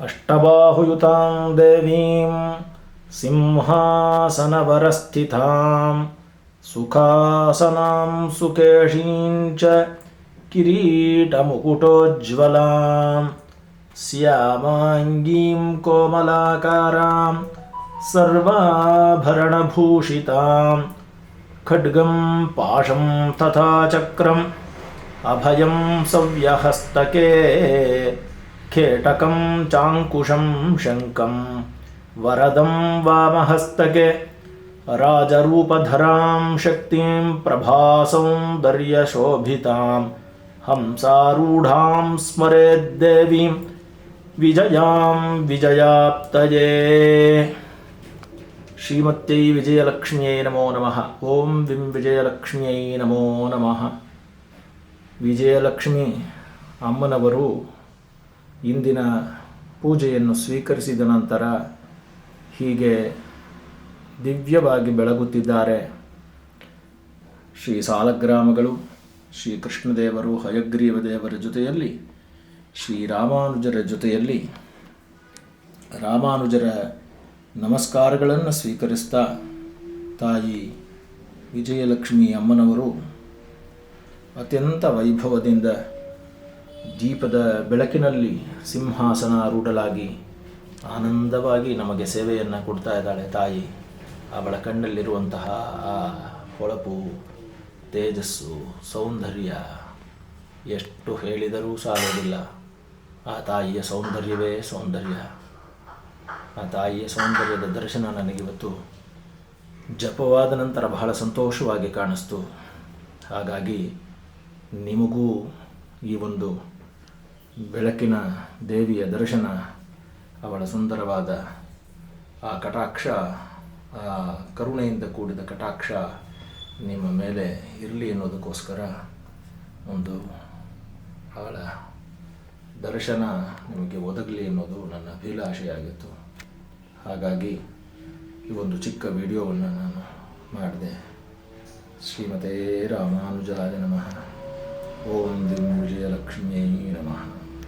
ಅಷ್ಟಬಾಹುಯುತಾಂ ದೇವೀಂ ಸಿಂಹಾಸನವರಸ್ಥಿತಾಂ ಸುಖಾಸನಾಂ ಸುಕೇಶೀಂಚ ಕಿರೀಟಮುಕುಟೋಜ್ವಲಾಂ ಸ್ಯಾಮಾಂಗೀಂ ಕೋಮಲಾಕಾರಾಂ ಸರ್ವಾಭರಣಭೂಷಿತಾಂ ಖಡ್ಗಂ ಪಾಶಂ ತಥಾ ಚಕ್ರಂ ಅಭಯಂ ಸವ್ಯಹಸ್ತಕೆ ಖೇಟಕಂ ಚಾಂಕುಶಂ ಶಂಕಂ ವರದಂ ವಾಮಹಸ್ತಕೆ ರಾಜರೂಪಧರಾಂ ಶಕ್ತಿಂ ಪ್ರಭಾಸೌಂದರ್ಯಶೋಭಿತಾಂ ಹಂಸಾರೂಢಾಂ ಸ್ಮರೇದ್ದೇವೀಂ ವಿಜಯಾಂ ವಿಜಯಾಪ್ತಯೇ. ಶ್ರೀಮತ್ಯೈ ವಿಜಯಲಕ್ಷ್ಮ್ಯೈ ನಮೋ ನಮಃ. ಓಂ ವಿಂ ವಿಜಯಲಕ್ಷ್ಮ್ಯೈ ನಮೋ ನಮಃ. ವಿಜಯಲಕ್ಷ್ಮಿ ಅಮ್ಮನವರು ಇಂದಿನ ಪೂಜೆಯನ್ನು ಸ್ವೀಕರಿಸಿದ ನಂತರ ಹೀಗೆ ದಿವ್ಯವಾಗಿ ಬೆಳಗುತ್ತಿದ್ದಾರೆ. ಶ್ರೀ ಸಾಲಗ್ರಾಮಗಳು, ಶ್ರೀ ಕೃಷ್ಣದೇವರು, ಹಯಗ್ರೀವ ದೇವರ ಜೊತೆಯಲ್ಲಿ, ಶ್ರೀರಾಮಾನುಜರ ಜೊತೆಯಲ್ಲಿ ರಾಮಾನುಜರ ನಮಸ್ಕಾರಗಳನ್ನು ಸ್ವೀಕರಿಸ್ತಾ ತಾಯಿ ವಿಜಯಲಕ್ಷ್ಮಿ ಅಮ್ಮನವರು ಅತ್ಯಂತ ವೈಭವದಿಂದ ದೀಪದ ಬೆಳಕಿನಲ್ಲಿ ಸಿಂಹಾಸನಾರೂಢಳಾಗಿ ಆನಂದವಾಗಿ ನಮಗೆ ಸೇವೆಯನ್ನು ಕೊಡ್ತಾ ಇದ್ದಾಳೆ. ತಾಯಿ ಅವಳ ಕಣ್ಣಲ್ಲಿರುವಂತಹ ಆ ಹೊಳಪು, ತೇಜಸ್ಸು, ಸೌಂದರ್ಯ ಎಷ್ಟು ಹೇಳಿದರೂ ಸಾಲೋದಿಲ್ಲ. ಆ ತಾಯಿಯ ಸೌಂದರ್ಯವೇ ಸೌಂದರ್ಯ. ಆ ತಾಯಿಯ ಸೌಂದರ್ಯದ ದರ್ಶನ ನನಗಿವತ್ತು ಜಪವಾದ ನಂತರ ಬಹಳ ಸಂತೋಷವಾಗಿ ಕಾಣಿಸ್ತು. ಹಾಗಾಗಿ ನಿಮಗೂ ಈ ಒಂದು ಬೆಳಕಿನ ದೇವಿಯ ದರ್ಶನ, ಅವಳ ಸುಂದರವಾದ ಆ ಕಟಾಕ್ಷ, ಆ ಕರುಣೆಯಿಂದ ಕೂಡಿದ ಕಟಾಕ್ಷ ನಿಮ್ಮ ಮೇಲೆ ಇರಲಿ ಅನ್ನೋದಕ್ಕೋಸ್ಕರ ಒಂದು ಅವಳ ದರ್ಶನ ನಿಮಗೆ ಒದಗಲಿ ಅನ್ನೋದು ನನ್ನ ಅಭಿಲಾಷೆಯಾಗಿತ್ತು. ಹಾಗಾಗಿ ಈ ಒಂದು ಚಿಕ್ಕ ವಿಡಿಯೋವನ್ನು ನಾನು ಮಾಡಿದೆ. ಶ್ರೀಮತೇ ರಾಮಾನುಜಾಯ ನಮಃ. ಓಂ ದಿಂ ವಿಜಯಲಕ್ಷ್ಮ್ಯೈ ನಮಃ.